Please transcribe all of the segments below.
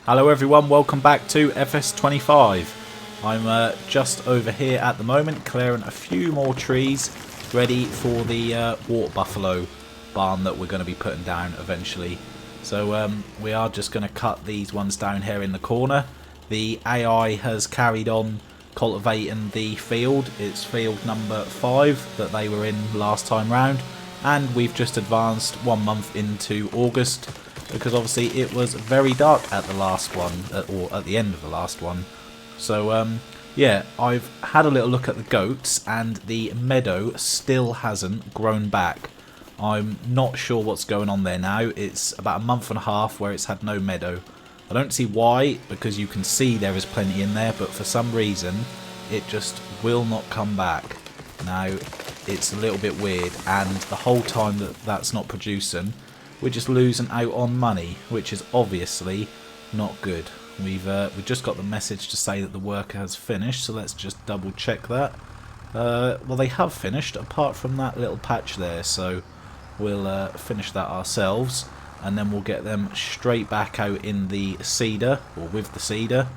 Hello everyone, welcome back to FS25. I'm just over here at the moment clearing a few more trees ready for the water buffalo barn that we're going to be putting down eventually. So we are just going to cut these ones down here in the corner. The AI has carried on cultivating the field. It's field number 5 that they were in last time round, and we've just advanced 1 month into August, because obviously it was very dark at the last one, or at the end of the last one. So yeah, I've had a little look at the goats, and the meadow still hasn't grown back. I'm not sure what's going on there now. It's about a month and a half where it's had no meadow. I don't see why, because you can see there is plenty in there, but for some reason it just will not come back. Now it's a little bit weird, and the whole time that that's not producing, we're just losing out on money, which is obviously not good. We've just got the message to say that the worker has finished, so let's just double check that. Well, they have finished, apart from that little patch there, so we'll finish that ourselves, and then we'll get them straight back out in the cedar, or with the cedar.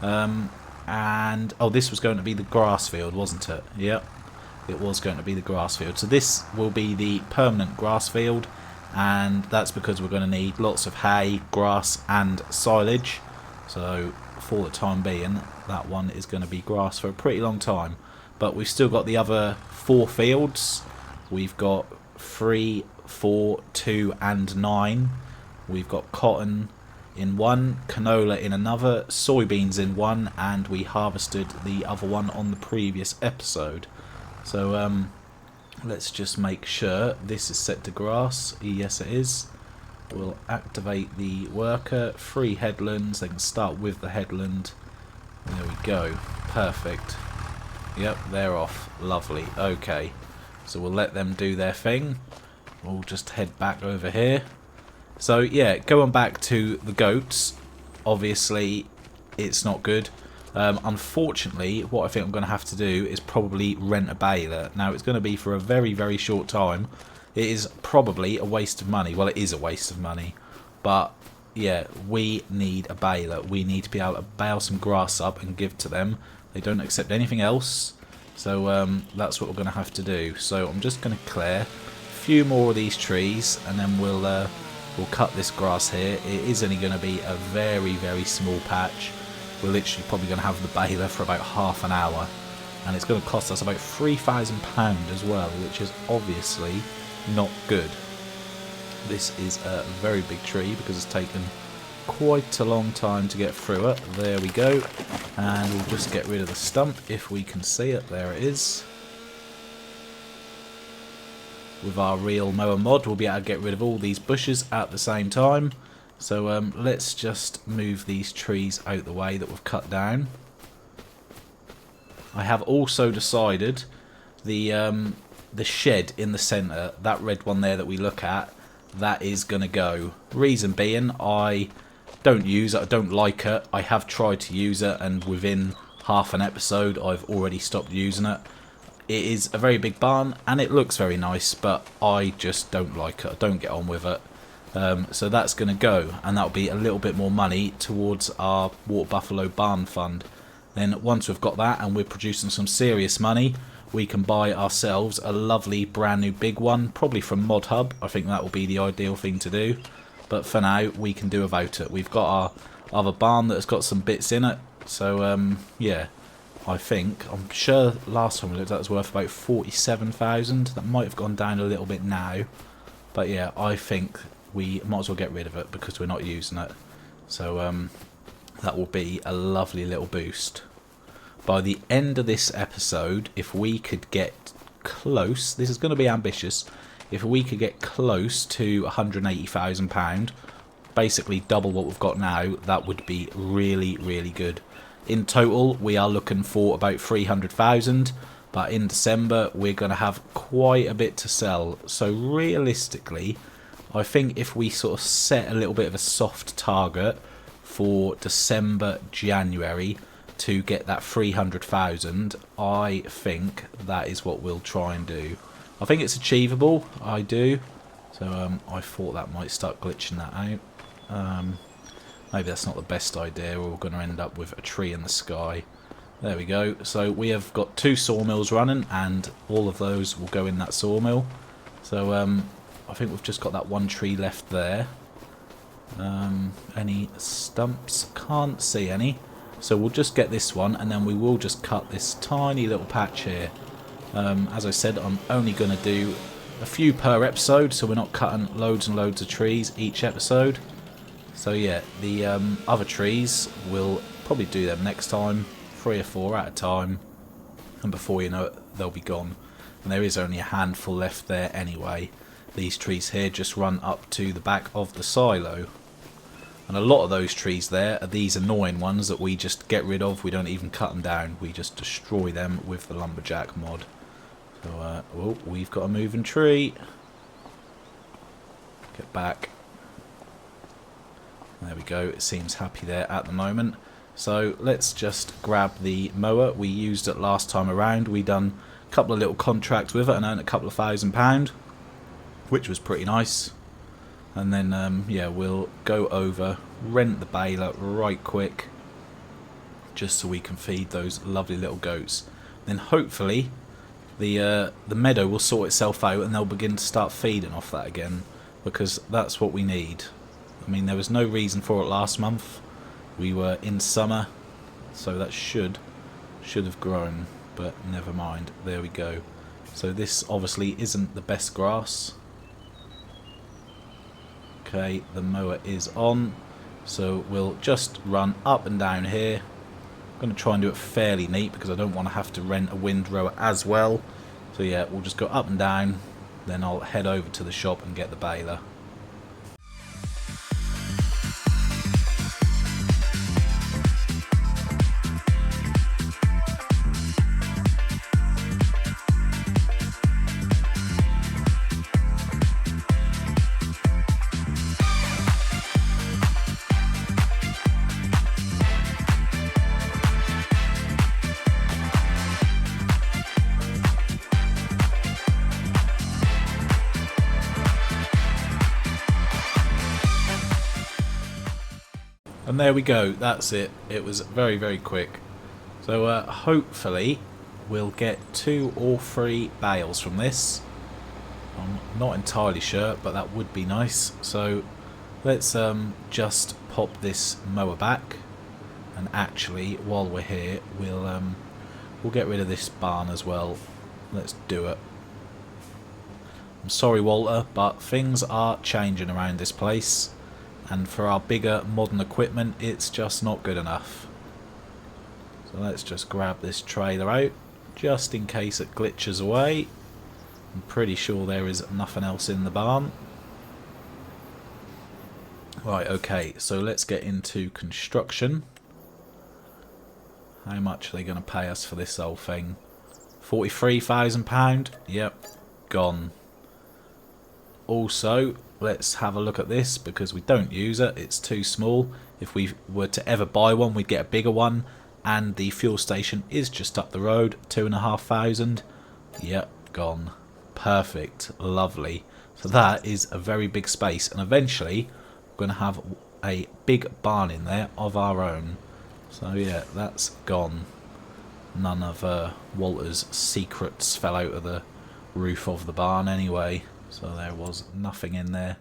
And oh, this was going to be the grass field, wasn't it? Yep, it was going to be the grass field. So this will be the permanent grass field, and that's because we're going to need lots of hay, grass and silage. So for the time being, that one is going to be grass for a pretty long time. But we've still got the other 4 fields. We've got 3, 4, 2 and 9. We've got cotton in one, canola in another, soybeans in one, and we harvested the other one on the previous episode. So let's just make sure this is set to grass. Yes, it is. We'll activate the worker. 3 headlands. They can start with the headland. There we go. Perfect. Yep, they're off. Lovely. Okay. So we'll let them do their thing. We'll just head back over here. So yeah, going back to the goats. Obviously, it's not good. Unfortunately, what I think I'm going to have to do is probably rent a baler. Now, it's going to be for a very, very short time. It is probably a waste of money. Well, it is a waste of money. But, yeah, we need a baler. We need to be able to bale some grass up and give to them. They don't accept anything else. So, that's what we're going to have to do. So, I'm just going to clear a few more of these trees, and then we'll cut this grass here. It is only going to be a very, very small patch. We're literally probably going to have the baler for about half an hour, and it's going to cost us about £3,000 as well, which is obviously not good. This is a very big tree because it's taken quite a long time to get through it. There we go, and we'll just get rid of the stump if we can see it. There it is. With our real mower mod, we'll be able to get rid of all these bushes at the same time. So let's just move these trees out the way that we've cut down. I have also decided the shed in the centre, that red one there that we look at, that is going to go. Reason being, I don't use it, I don't like it. I have tried to use it, and within half an episode I've already stopped using it. It is a very big barn, and it looks very nice, but I just don't like it. I don't get on with it. So that's going to go, and that'll be a little bit more money towards our Water Buffalo Barn Fund. Then once we've got that and we're producing some serious money, we can buy ourselves a lovely brand new big one, probably from Mod Hub. I think that will be the ideal thing to do. But for now, we can do without it. We've got our other barn that's got some bits in it. So yeah, I'm sure last time we looked at it was worth about 47,000. That might have gone down a little bit now. But yeah, I think we might as well get rid of it because we're not using it. So that will be a lovely little boost. By the end of this episode, if we could get close, this is going to be ambitious, if we could get close to £180,000, basically double what we've got now, that would be really, really good. In total, we are looking for about 300,000, but in December, we're going to have quite a bit to sell. So realistically, I think if we sort of set a little bit of a soft target for December, January to get that 300,000, I think that is what we'll try and do. I think it's achievable, I do. So I thought that might start glitching that out. Maybe that's not the best idea, or we're going to end up with a tree in the sky. There we go. So we have got 2 sawmills running, and all of those will go in that sawmill. So I think we've just got that 1 tree left there. Any stumps? Can't see any. So we'll just get this one, and then we will just cut this tiny little patch here. As I said, I'm only going to do a few per episode, so we're not cutting loads and loads of trees each episode. So yeah, the other trees, we'll probably do them next time, 3 or 4 at a time, and before you know it, they'll be gone. And there is only a handful left there anyway. These trees here just run up to the back of the silo. And a lot of those trees there are these annoying ones that we just get rid of. We don't even cut them down, we just destroy them with the lumberjack mod. So, oh, we've got a moving tree. Get back. There we go, it seems happy there at the moment. So let's just grab the mower. We used it last time around. We done a couple of little contracts with it and earned a couple of £1,000, which was pretty nice. And then, yeah, we'll go over, rent the baler right quick, just so we can feed those lovely little goats. Then hopefully the meadow will sort itself out and they'll begin to start feeding off that again, because that's what we need. I mean, there was no reason for it last month. We were in summer, so that should have grown, but never mind. There we go. So this obviously isn't the best grass. Okay, the mower is on, so we'll just run up and down here. I'm going to try and do it fairly neat because I don't want to have to rent a windrower as well. So yeah, we'll just go up and down, then I'll head over to the shop and get the baler. And there we go, that's it. It was very, very quick. So hopefully we'll get 2 or 3 bales from this. I'm not entirely sure, but that would be nice. So let's just pop this mower back. And actually, while we're here, we'll get rid of this barn as well. Let's do it. I'm sorry, Walter, but things are changing around this place. And for our bigger modern equipment, it's just not good enough. So let's just grab this trailer out, just in case it glitches away. I'm pretty sure there is nothing else in the barn. Right, okay, so let's get into construction. How much are they going to pay us for this whole thing? £43,000? Yep, gone. Also, let's have a look at this because we don't use it. It's too small. If we were to ever buy one, we'd get a bigger one. And the fuel station is just up the road. 2,500. Yep, gone. Perfect. Lovely. So that is a very big space. And eventually, we're going to have a big barn in there of our own. So yeah, that's gone. None of Walter's secrets fell out of the roof of the barn anyway. So there was nothing in there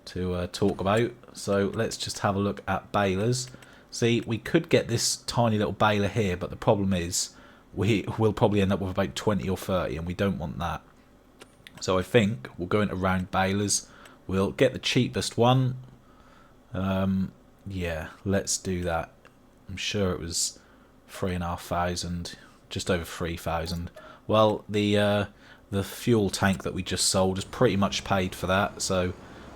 to talk about. So let's just have a look at balers. See, we could get this tiny little baler here, but the problem is we will probably end up with about 20 or 30, and we don't want that. So I think we'll go into round balers. We'll get the cheapest one. Yeah, let's do that. I'm sure it was 3,500, just over 3,000. Well, the fuel tank that we just sold is pretty much paid for that, so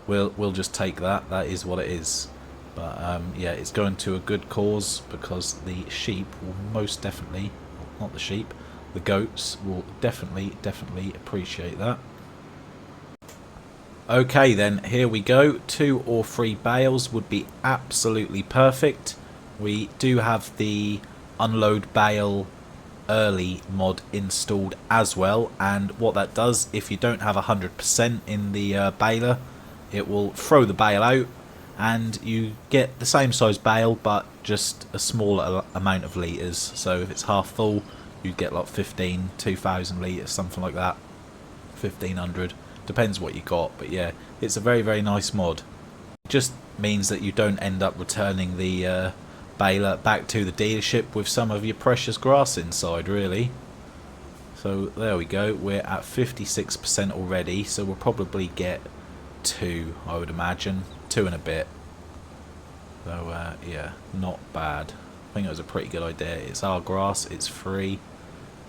we'll just take that. That is what it is. But yeah, it's going to a good cause because the sheep will most definitely, not the sheep, the goats will definitely appreciate that. Okay then, here we go. 2 or 3 bales would be absolutely perfect. We do have the unload bale early mod installed as well, and what that does, if you don't have 100% in the baler, it will throw the bale out, and you get the same size bale but just a smaller amount of litres. So if it's half full, you'd get like 2,000 litres, something like that, 1,500, depends what you got. But yeah, it's a very, very nice mod. It just means that you don't end up returning the baler back to the dealership with some of your precious grass inside, really. So there we go, we're at 56% already, so we'll probably get 2, I would imagine, 2 and a bit. So yeah, not bad. I think it was a pretty good idea. It's our grass, it's free,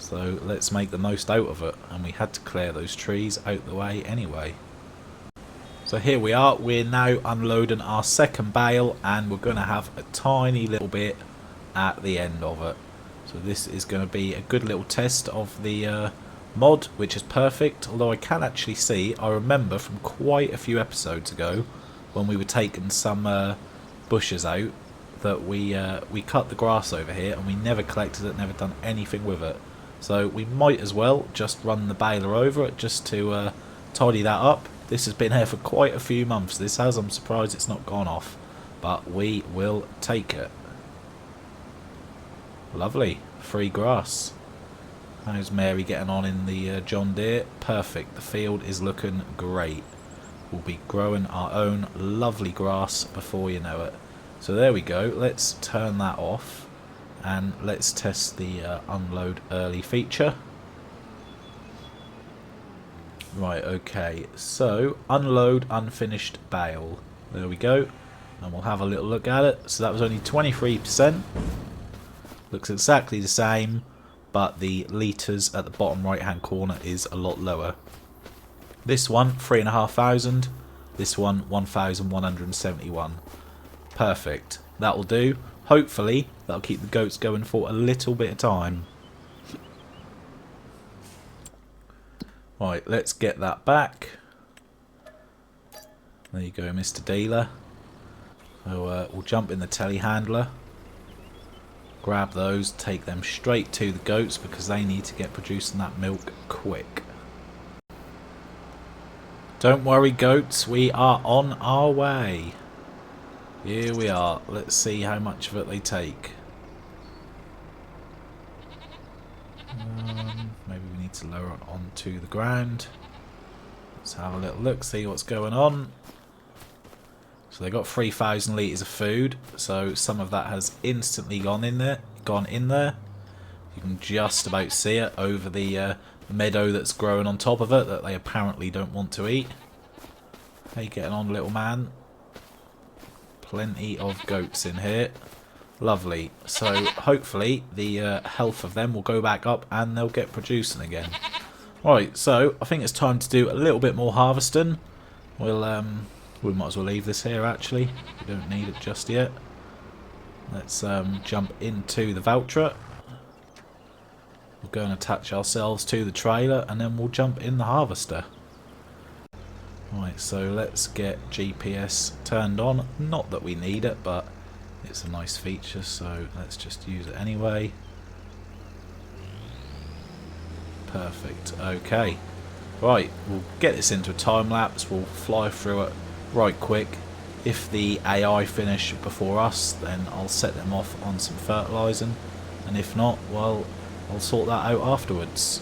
so let's make the most out of it. And we had to clear those trees out the way anyway. So here we are, we're now unloading our second bale, and we're going to have a tiny little bit at the end of it. So this is going to be a good little test of the mod, which is perfect. Although I can actually see, I remember from quite a few episodes ago, when we were taking some bushes out, that we cut the grass over here and we never collected it, never done anything with it. So we might as well just run the baler over it just to tidy that up. This has been here for quite a few months, this has. I'm surprised it's not gone off, but we will take it. Lovely, free grass. How's Mary getting on in the John Deere? Perfect, the field is looking great. We'll be growing our own lovely grass before you know it. So there we go, let's turn that off and let's test the unload early feature. Right, okay, so unload unfinished bale. There we go, and we'll have a little look at it. So that was only 23%. Looks exactly the same, but the litres at the bottom right hand corner is a lot lower. This one 3,500, this one 1,171. Perfect, that'll do. Hopefully that'll keep the goats going for a little bit of time. Right, let's get that back. There you go, Mr. Dealer. So we'll jump in the telehandler, grab those, take them straight to the goats because they need to get producing that milk quick. Don't worry, goats, we are on our way. Here we are. Let's see how much of it they take. Maybe we need to lower it onto the ground. Let's have a little look, see what's going on. So they got 3,000 litres of food, so some of that has instantly gone in there. You can just about see it over the meadow that's growing on top of it that they apparently don't want to eat. How you getting on, little man? Plenty of goats in here. Lovely. So hopefully the health of them will go back up and they'll get producing again. Right, so I think it's time to do a little bit more harvesting. We might as well leave this here actually. We don't need it just yet. Let's jump into the Valtra. We'll go and attach ourselves to the trailer and then we'll jump in the harvester. Right, so let's get GPS turned on. Not that we need it, but it's a nice feature, so let's just use it anyway. Perfect, okay. Right, we'll get this into a time lapse, we'll fly through it right quick. If the AI finish before us, then I'll set them off on some fertilising, and if not, well, I'll sort that out afterwards.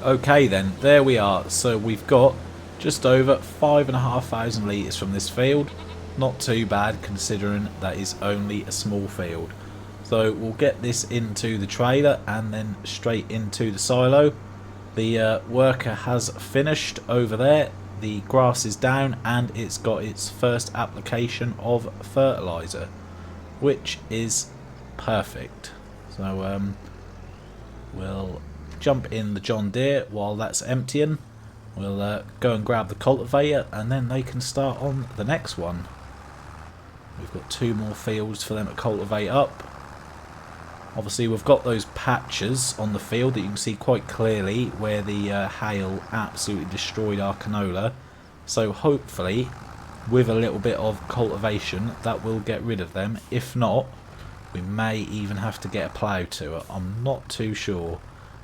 Okay then, there we are. So we've got just over 5,500 litres from this field. Not too bad considering that is only a small field. So we'll get this into the trailer and then straight into the silo. The worker has finished over there. The grass is down and it's got its first application of fertiliser, which is perfect. So we'll jump in the John Deere while that's emptying. We'll go and grab the cultivator and then they can start on the next one. We've got 2 more fields for them to cultivate up. Obviously we've got those patches on the field that you can see quite clearly where the hail absolutely destroyed our canola. So hopefully with a little bit of cultivation that will get rid of them. If not, we may even have to get a plough to it. I'm not too sure.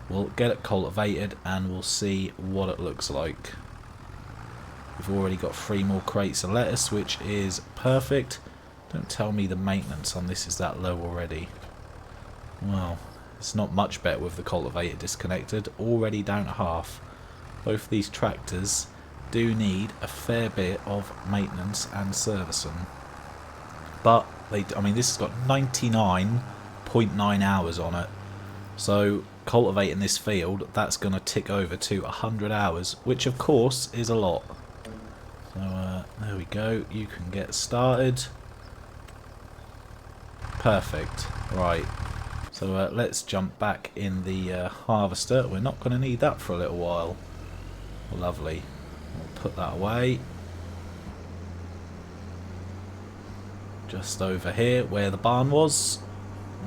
We'll get it cultivated and we'll see what it looks like. We've already got 3 more crates of lettuce, which is perfect. Don't tell me the maintenance on this is that low already. Well, it's not much better with the cultivator disconnected. Already down to half. Both these tractors do need a fair bit of maintenance and servicing. But, I mean, this has got 99.9 hours on it. So, cultivating this field, that's going to tick over to 100 hours, which of course is a lot. So, there we go. You can get started. Perfect. Right. So, let's jump back in the harvester. We're not going to need that for a little while. Lovely. We'll put that away. Just over here where the barn was.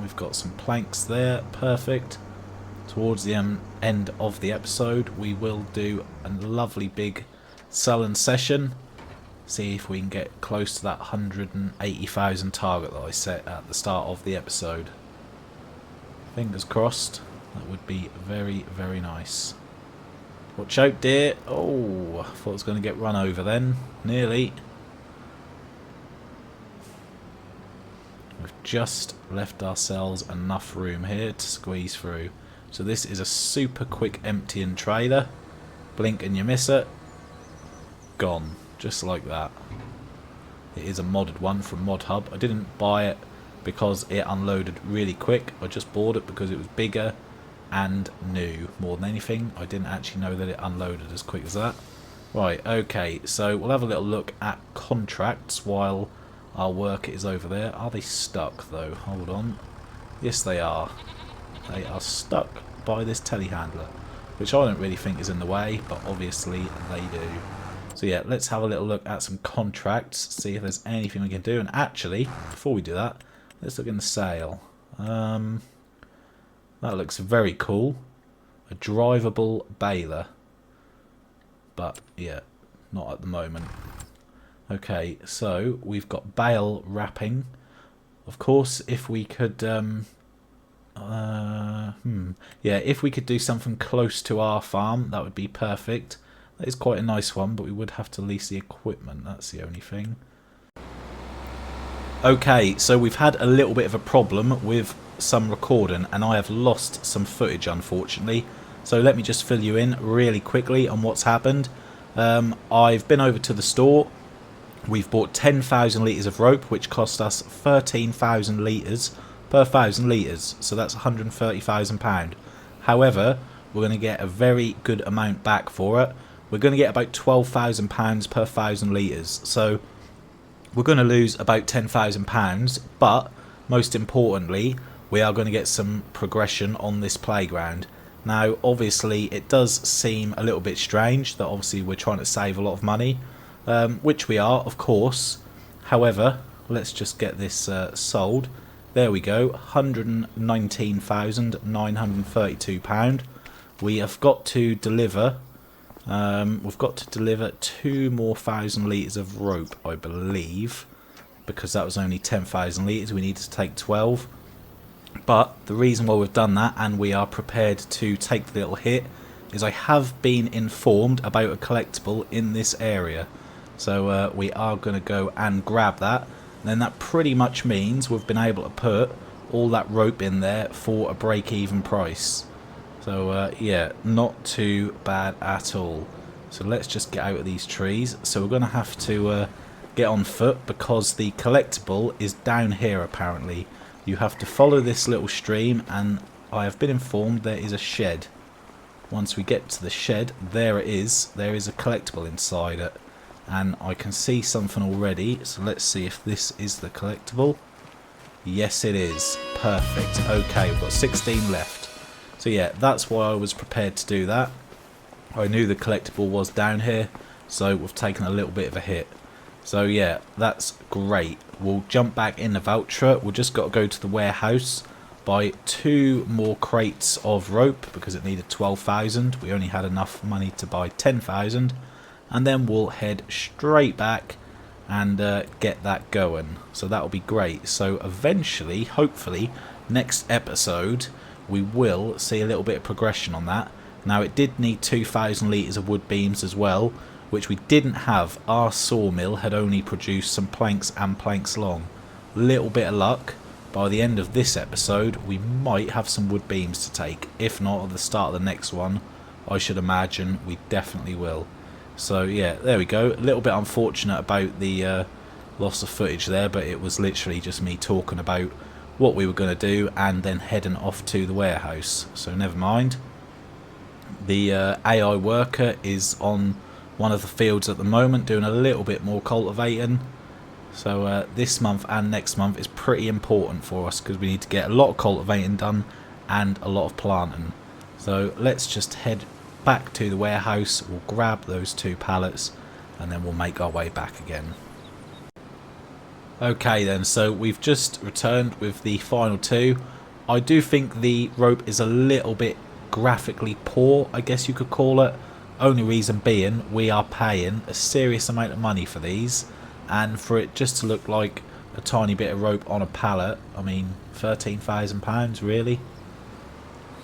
We've got some planks there. Perfect. Towards the end of the episode we will do a lovely big selling session. See if we can get close to that 180,000 target that I set at the start of the episode. Fingers crossed. That would be very, very nice. Watch out, deer. Oh, I thought I was going to get run over then. Nearly. We've just left ourselves enough room here to squeeze through. So this is a super quick emptying trailer. Blink and you miss it. Gone. Just like that. It is a modded one from Mod Hub. I didn't buy it because it unloaded really quick. I just bought it because it was bigger and new more than anything. I didn't actually know that it unloaded as quick as that. Right, okay, so we'll have a little look at contracts while our work is over there. Are they stuck though? Hold on. Yes, they are. They are stuck by this telehandler, which I don't really think is in the way, but obviously they do. So yeah, let's have a little look at some contracts, see if there's anything we can do. And actually, before we do that, let's look in the sale. That looks very cool. A drivable baler. But yeah, not at the moment. Okay, so we've got bale wrapping. Of course, if we could yeah, if we could do something close to our farm, that would be perfect. That is quite a nice one, but we would have to lease the equipment, that's the only thing. Okay, so we've had a little bit of a problem with some recording, and I have lost some footage, unfortunately. So let me just fill you in really quickly on what's happened. I've been over to the store. We've bought 10,000 litres of rope, which cost us 13,000 litres per 1,000 litres, so that's £130,000. However, we're going to get a very good amount back for it. We're going to get about £12,000 per 1,000 litres, so we're going to lose about £10,000, but most importantly, we are going to get some progression on this playground. Now, obviously, it does seem a little bit strange that obviously we're trying to save a lot of money, which we are, of course. However, let's just get this sold. There we go, £119,932. We have got to deliver. We've got to deliver 2 more 1,000 litres of rope, I believe, because that was only 10,000 litres. We needed to take 12. But the reason why we've done that, and we are prepared to take the little hit, is I have been informed about a collectible in this area. So we are going to go and grab that. And then that pretty much means we've been able to put all that rope in there for a break-even price. So yeah, not too bad at all. So let's just get out of these trees. So we're going to have to get on foot because the collectible is down here apparently. You have to follow this little stream, and I have been informed there is a shed. Once we get to the shed, there it is. There is a collectible inside it. And I can see something already. So let's see if this is the collectible. Yes, it is. Perfect. Okay, we've got 16 left. So yeah, that's why I was prepared to do that. I knew the collectible was down here, so we've taken a little bit of a hit. So yeah, that's great. We'll jump back in the voucher. We've just got to go to the warehouse, buy 2 more crates of rope because it needed 12,000. We only had enough money to buy 10,000, and then we'll head straight back and get that going. So that'll be great. So eventually, hopefully, next episode we will see a little bit of progression on that. Now it did need 2,000 litres of wood beams as well, which we didn't have. Our sawmill had only produced some planks and planks long. Little bit of luck. By the end of this episode we might have some wood beams to take. If not, at the start of the next one, I should imagine we definitely will. So yeah, there we go. A little bit unfortunate about the loss of footage there, but it was literally just me talking about what we were going to do and then heading off to the warehouse. So never mind. The AI worker is on one of the fields at the moment doing a little bit more cultivating. So this month and next month is pretty important for us because we need to get a lot of cultivating done and a lot of planting. So let's just head back to the warehouse. We'll grab those 2 pallets and then we'll make our way back again. Okay then, so we've just returned with the final 2. I do think the rope is a little bit graphically poor, I guess you could call it. Only reason being, we are paying a serious amount of money for these, and for it just to look like a tiny bit of rope on a pallet, I mean, £13,000 really.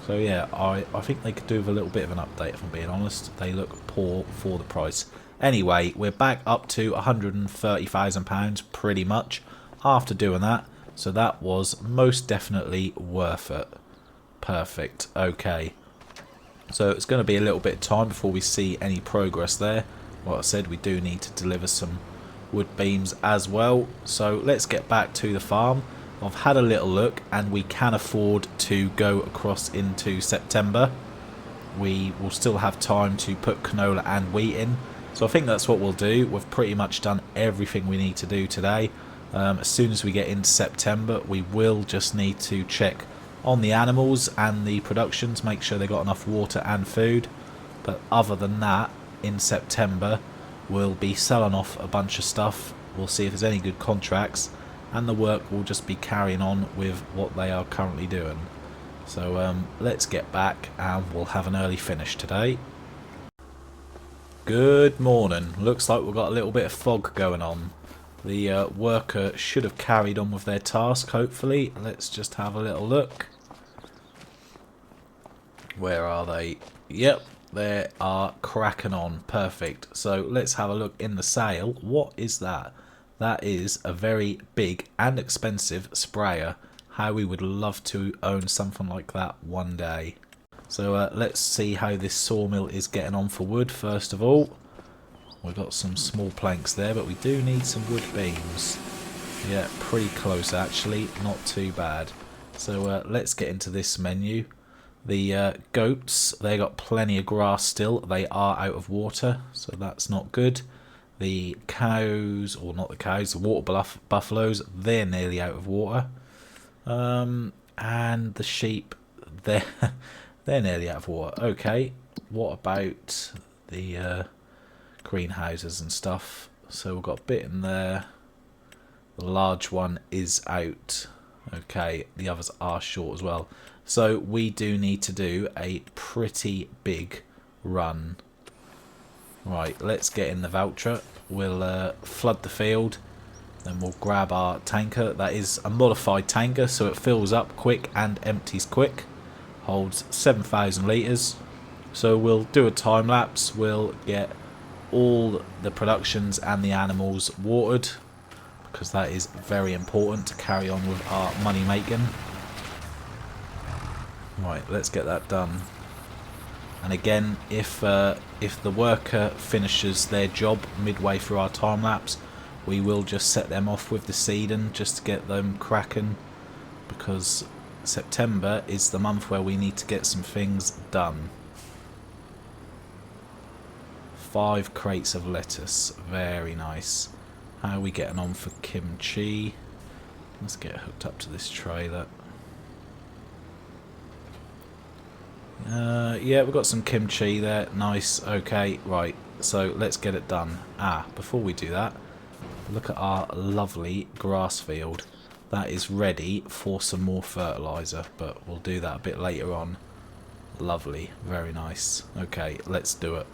So yeah, I think they could do with a little bit of an update, if I'm being honest. They look poor for the price. Anyway, we're back up to £130,000 pretty much after doing that. So that was most definitely worth it. Perfect. Okay. So it's going to be a little bit of time before we see any progress there. Like I said, we do need to deliver some wood beams as well. So let's get back to the farm. I've had a little look and we can afford to go across into September. We will still have time to put canola and wheat in. So I think that's what we'll do. We've pretty much done everything we need to do today. As soon as we get into September, we will just need to check on the animals and the productions, make sure they got enough water and food. But other than that, in September, we'll be selling off a bunch of stuff. We'll see if there's any good contracts, and the work will just be carrying on with what they are currently doing. So let's get back and we'll have an early finish today. Good morning. Looks like we've got a little bit of fog going on. The worker should have carried on with their task, hopefully. Let's just have a little look. Where are they? Yep, they are cracking on. Perfect. So let's have a look in the sale. What is that? That is a very big and expensive sprayer. How we would love to own something like that one day. So let's see how this sawmill is getting on for wood first of all. We've got some small planks there, but we do need some wood beams. Yeah, pretty close actually, not too bad. So let's get into this menu. The goats, they got plenty of grass still. They are out of water, so that's not good. The cows, or not the cows, the water buffaloes, they're nearly out of water. And the sheep, they're nearly out of water. Okay, what about the greenhouses and stuff? So we've got a bit in there. The large one is out. Okay, the others are short as well. So we do need to do a pretty big run. Right, let's get in the voucher. We'll flood the field. Then we'll grab our tanker. That is a modified tanker, so it fills up quick and empties quick. Holds 7,000 litres. So we'll do a time lapse. We'll get all the productions and the animals watered, because that is very important to carry on with our money making. Right, let's get that done. And again, if the worker finishes their job midway through our time lapse, we will just set them off with the seeding just to get them cracking, because September is the month where we need to get some things done. 5 crates of lettuce, very nice. How are we getting on for kimchi? Let's get hooked up to this trailer. Yeah, we've got some kimchi there. Nice. Okay, right. So let's get it done. Before we do that, look at our lovely grass field. That is ready for some more fertilizer, but we'll do that a bit later on. Lovely. Very nice. Okay, let's do it.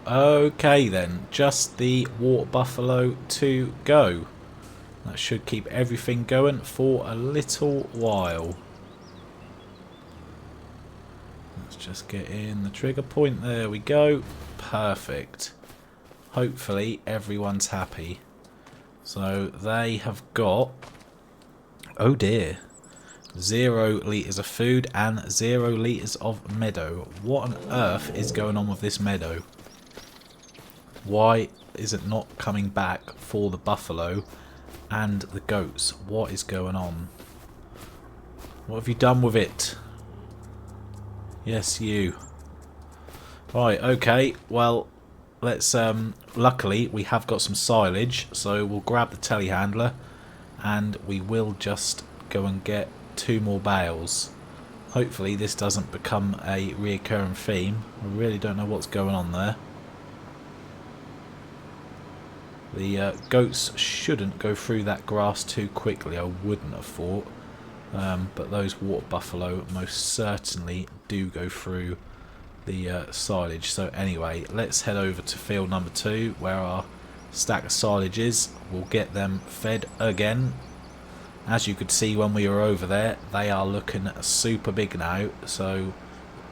Okay then, just the water buffalo to go. That should keep everything going for a little while. Let's just get in the trigger point. There we go. Perfect. Hopefully everyone's happy. So they have got, oh dear, 0 litres of food and 0 litres of meadow. What on earth is going on with this meadow? Why is it not coming back for the buffalo and the goats? What is going on? What have you done with it? Yes, you. Right, okay, well, let's, luckily we have got some silage, so we'll grab the telehandler and we will just go and get 2 more bales. Hopefully this doesn't become a reoccurring theme. I really don't know what's going on there. The goats shouldn't go through that grass too quickly, I wouldn't have thought. But those water buffalo most certainly do go through the silage. So anyway, let's head over to field number 2 where our stack of silage is. We'll get them fed again. As you could see when we were over there, they are looking super big now. So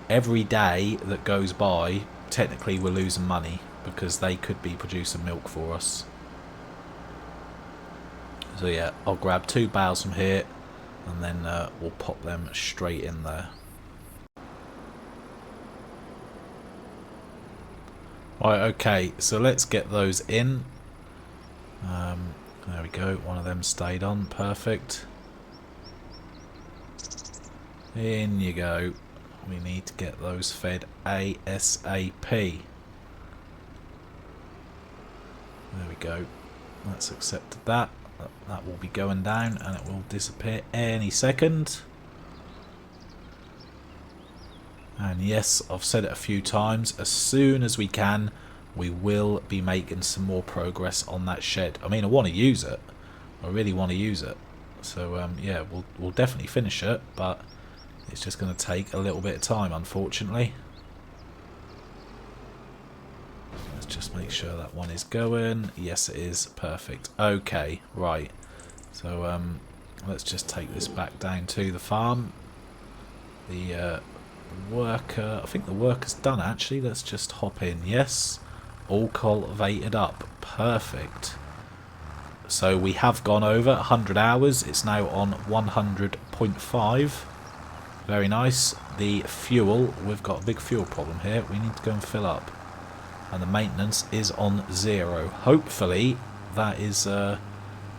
every day that goes by, technically we're losing money because they could be producing milk for us. So yeah, I'll grab 2 bales from here and then we'll pop them straight in there. Right, okay, so let's get those in. There we go, one of them stayed on, perfect. In you go. We need to get those fed ASAP. There we go. Let's accept that. That will be going down and it will disappear any second. And yes, I've said it a few times, as soon as we can, we will be making some more progress on that shed. I mean, I want to use it. I really want to use it. So yeah, we'll definitely finish it, but it's just going to take a little bit of time, unfortunately. Let's just make sure that one is going. Yes, it is. Perfect. Okay, right. So let's just take this back down to the farm. The worker. I think the worker's done actually. Let's just hop in. Yes. All cultivated up. Perfect. So we have gone over 100 hours. It's now on 100.5. Very nice. The fuel, we've got a big fuel problem here. We need to go and fill up. And the maintenance is on 0. Hopefully that is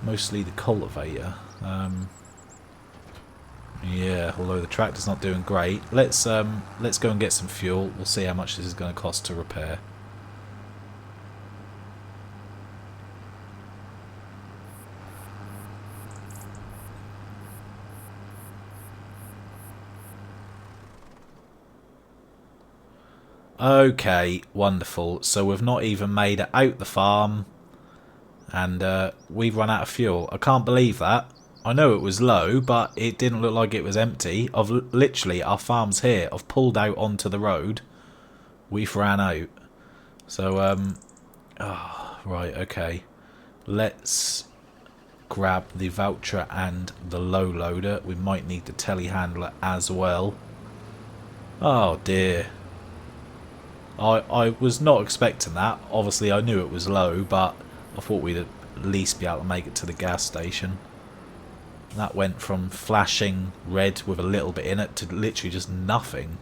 mostly the cultivator. Yeah, although the tractor's not doing great. Let's go and get some fuel. We'll see how much this is going to cost to repair. Okay, wonderful. So we've not even made it out the farm, and we've run out of fuel. I can't believe that. I know it was low, but it didn't look like it was empty. Literally, our farm's here. I've pulled out onto the road. We've ran out. So, right, okay. Let's grab the voucher and the low loader. We might need the telehandler as well. Oh dear. I was not expecting that. Obviously I knew it was low, but I thought we'd at least be able to make it to the gas station. That went from flashing red with a little bit in it to literally just nothing.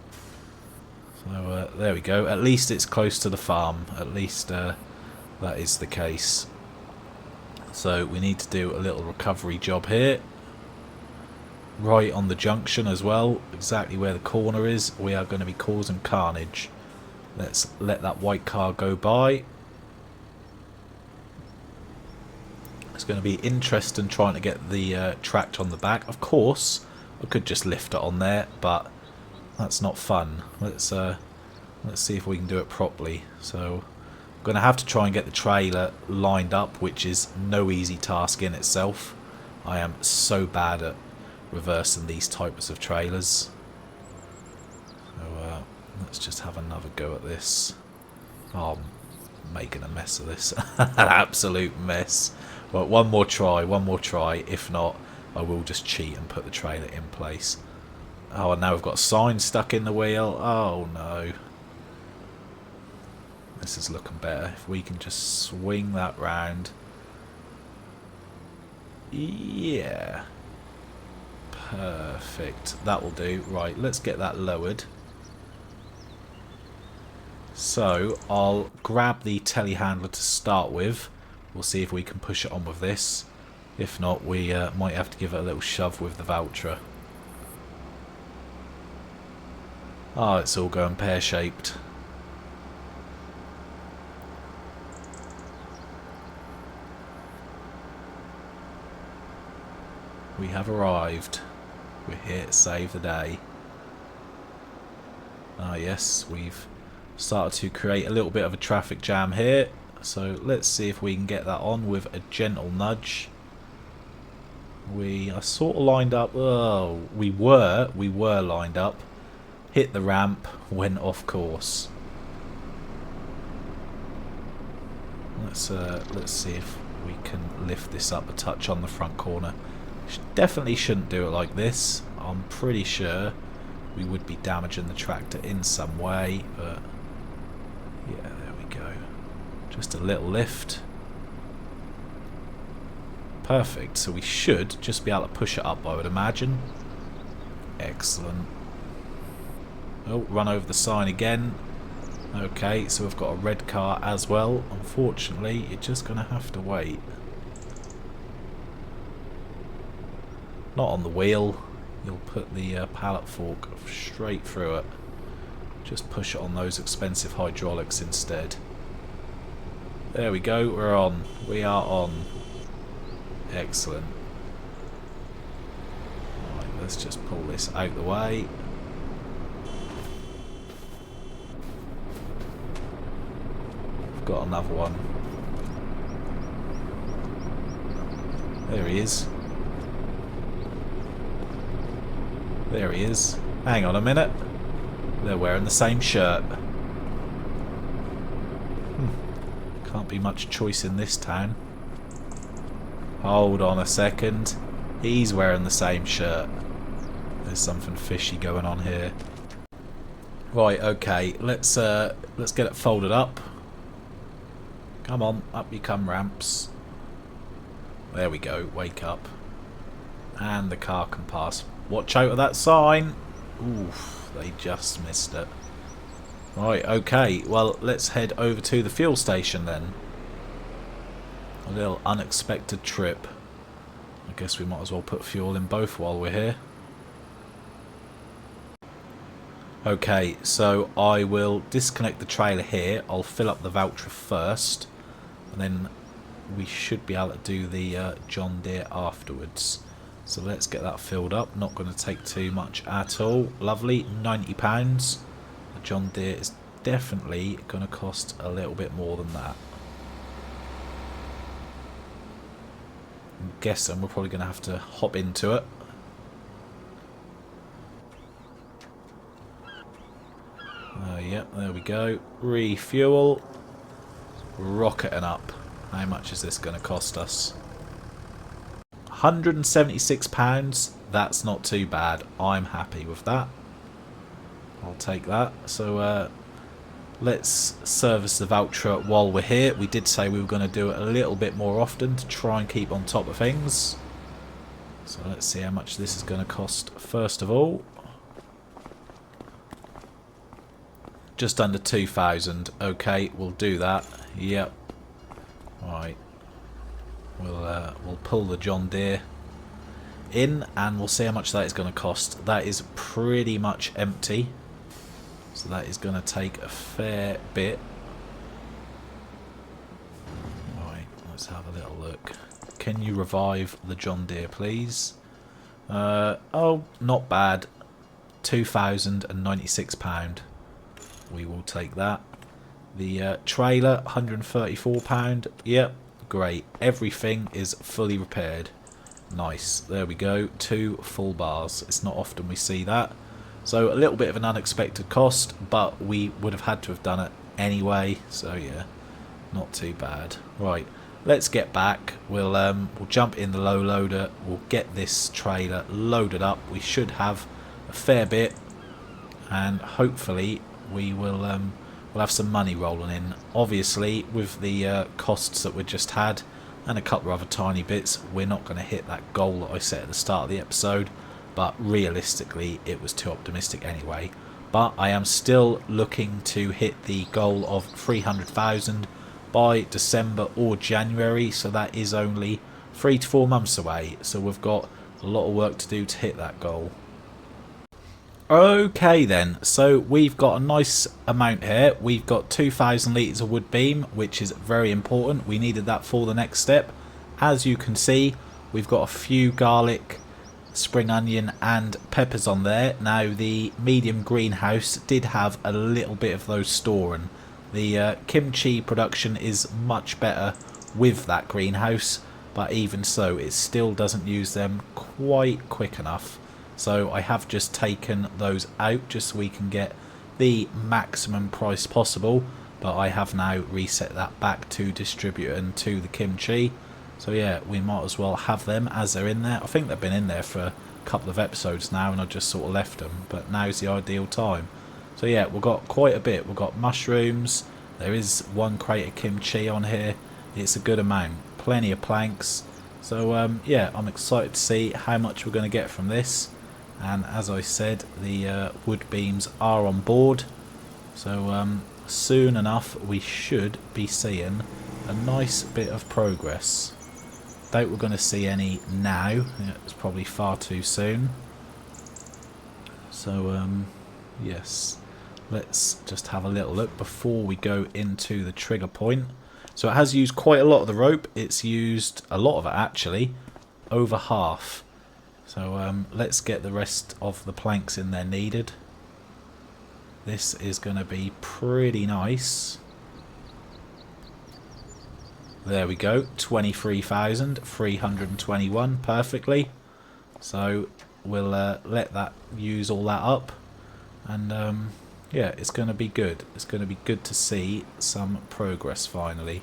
So there we go. At least it's close to the farm. At least that is the case. So we need to do a little recovery job here. Right on the junction as well. Exactly where the corner is. We are going to be causing carnage. Let's let that white car go by. It's going to be interesting trying to get the tractor on the back. Of course, I could just lift it on there, but that's not fun. Let's see if we can do it properly. So I'm going to have to try and get the trailer lined up, which is no easy task in itself. I am so bad at reversing these types of trailers. So let's just have another go at this. Oh, I'm making a mess of this. An absolute mess. Well, one more try. If not, I will just cheat and put the trailer in place. Oh, and now we've got a sign stuck in the wheel. Oh, no. This is looking better. If we can just swing that round. Yeah. Perfect. That will do. Right, let's get that lowered. So, I'll grab the telehandler to start with. We'll see if we can push it on with this. If not, we might have to give it a little shove with the voucher. Oh, it's all going pear-shaped. We have arrived. We're here to save the day. Ah yes, we've started to create a little bit of a traffic jam here. So let's see if we can get that on with a gentle nudge. We are sort of lined up. Oh, we were lined up. Hit the ramp, went off course. Let's see if we can lift this up a touch on the front corner. Definitely shouldn't do it like this. I'm pretty sure we would be damaging the tractor in some way, but yeah, there we go. Just a little lift. Perfect. So we should just be able to push it up, I would imagine. Excellent. Oh, run over the sign again. Okay, so we've got a red car as well. Unfortunately, you're just going to have to wait. Not on the wheel. You'll put the pallet fork straight through it. Just push it on those expensive hydraulics instead. There we go, we're on. We are on. Excellent. Right, let's just pull this out the way. I've got another one. There he is. There he is. Hang on a minute. They're wearing the same shirt. Can't be much choice in this town. Hold on a second. He's wearing the same shirt. There's something fishy going on here. Right, okay, let's get it folded up. Come on, up you come, ramps. There we go, wake up. And the car can pass. Watch out of that sign. Oof, they just missed it. Right, okay, well, let's head over to the fuel station then. A little unexpected trip. I guess we might as well put fuel in both while we're here. Okay, so I will disconnect the trailer here. I'll fill up the voucher first, and then we should be able to do the John Deere afterwards. So let's get that filled up. Not going to take too much at all. Lovely, £90. The John Deere is definitely going to cost a little bit more than that. I'm guessing we're probably going to have to hop into it. Yep, there we go. Refuel. Rocketing up. How much is this going to cost us? £176. That's not too bad. I'm happy with that. I'll take that. So let's service the voucher while we're here. We did say we were going to do it a little bit more often to try and keep on top of things. So let's see how much this is going to cost first of all. Just under 2,000. Okay, we'll do that. Yep. Right. We'll pull the John Deere in and we'll see how much that is going to cost. That is pretty much empty. So that is going to take a fair bit. Right, let's have a little look. Can you revive the John Deere, please? Oh, not bad. £2,096. We will take that. The trailer, £134. Yep, great. Everything is fully repaired. Nice. There we go. 2 full bars. It's not often we see that. So a little bit of an unexpected cost, but we would have had to have done it anyway. So yeah, not too bad. Right, let's get back. We'll jump in the low loader. We'll get this trailer loaded up. We should have a fair bit, and hopefully we will we'll have some money rolling in. Obviously, with the costs that we just had and a couple of other tiny bits, we're not going to hit that goal that I set at the start of the episode, but realistically it was too optimistic anyway. But I am still looking to hit the goal of 300,000 by December or January, so that is only 3 to 4 months away, so we've got a lot of work to do to hit that goal. Okay then, so we've got a nice amount here. We've got 2,000 litres of wood beam, which is very important. We needed that for the next step. As you can see, we've got a few garlic, spring onion and peppers on there. Now the medium greenhouse did have a little bit of those storing. The kimchi production is much better with that greenhouse, but even so it still doesn't use them quite quick enough. So I have just taken those out just so we can get the maximum price possible, but I have now reset that back to distributor and to the kimchi. So yeah, we might as well have them as they're in there. I think they've been in there for a couple of episodes now and I just sort of left them, but now's the ideal time. So yeah, we've got quite a bit. We've got mushrooms, there is 1 crate of kimchi on here. It's a good amount, plenty of planks. So yeah, I'm excited to see how much we're going to get from this. And as I said, the wood beams are on board, so soon enough we should be seeing a nice bit of progress. Doubt we're going to see any now, it's probably far too soon. So yes, let's just have a little look before we go into the trigger point. So it has used quite a lot of the rope. It's used a lot of it actually, over half. So let's get the rest of the planks in there needed. This is going to be pretty nice. There we go, 23,321 perfectly. So we'll let that use all that up, and yeah, it's going to be good. It's going to be good to see some progress finally.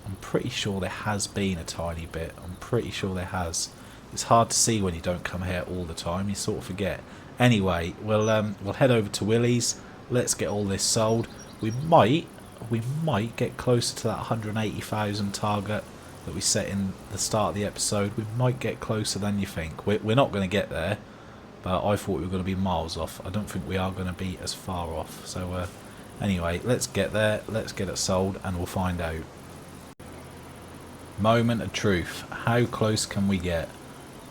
I'm pretty sure there has been a tiny bit. I'm pretty sure there has. It's hard to see when you don't come here all the time. You sort of forget. Anyway, we'll head over to Willie's let's get all this sold. We might get closer to that 180,000 target that we set in the start of the episode. We might get closer than you think. We're not going to get there, but I thought we were going to be miles off. I don't think we are going to be as far off. So anyway, let's get there. Let's get it sold and we'll find out. Moment of truth. How close can we get?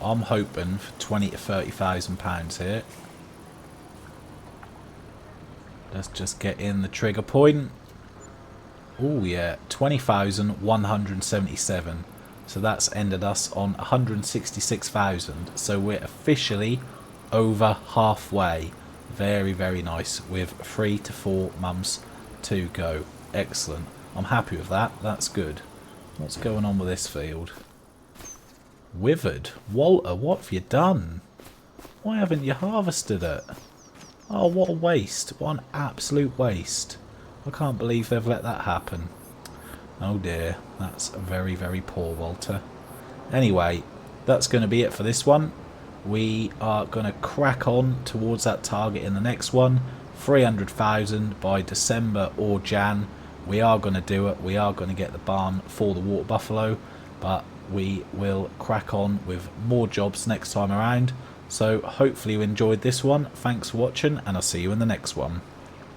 I'm hoping for 20 to 30,000 pounds here. Let's just get in the trigger point. Oh yeah, 20,177. So that's ended us on 166,000. So we're officially over halfway. Very, very nice. With 3 to 4 months to go. Excellent. I'm happy with that. That's good. What's going on with this field? Withered. Walter, what have you done? Why haven't you harvested it? Oh, what a waste. What an absolute waste. I can't believe they've let that happen. Oh dear. That's very, very poor, Walter. Anyway, that's going to be it for this one. We are going to crack on towards that target in the next one. 300,000 by December or Jan. We are going to do it. We are going to get the barn for the water buffalo. But we will crack on with more jobs next time around. So hopefully you enjoyed this one. Thanks for watching and I'll see you in the next one.